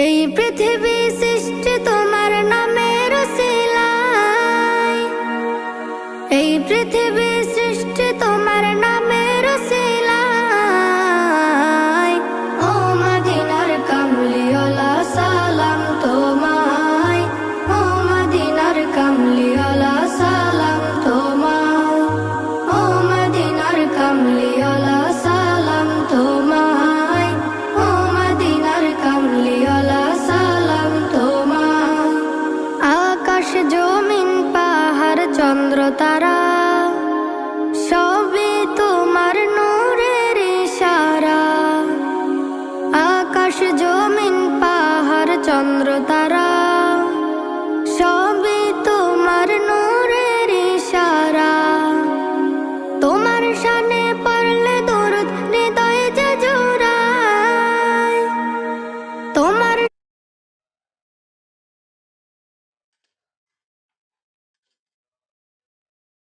এই পৃথিবী সৃষ্টি তোমার নামের উসিলায়, এই পৃথিবী সৃষ্টি তোমার নামের উসিলায়। ও মদিনার কামলিওয়ালা সালাম তোমায়, ও মদিনার কামলিওয়ালা সালাম তোমায়, ও মদিনার কামলিওয়ালা সালাম তোমায়, ও মদিনার কামলিওয়ালা সালাম তোমায়। আকাশ জমিন পাহাড় চন্দ্র তারা সবই তোমার নূরের ইশারা। আকাশ জমিন পাহাড় চন্দ্র তারা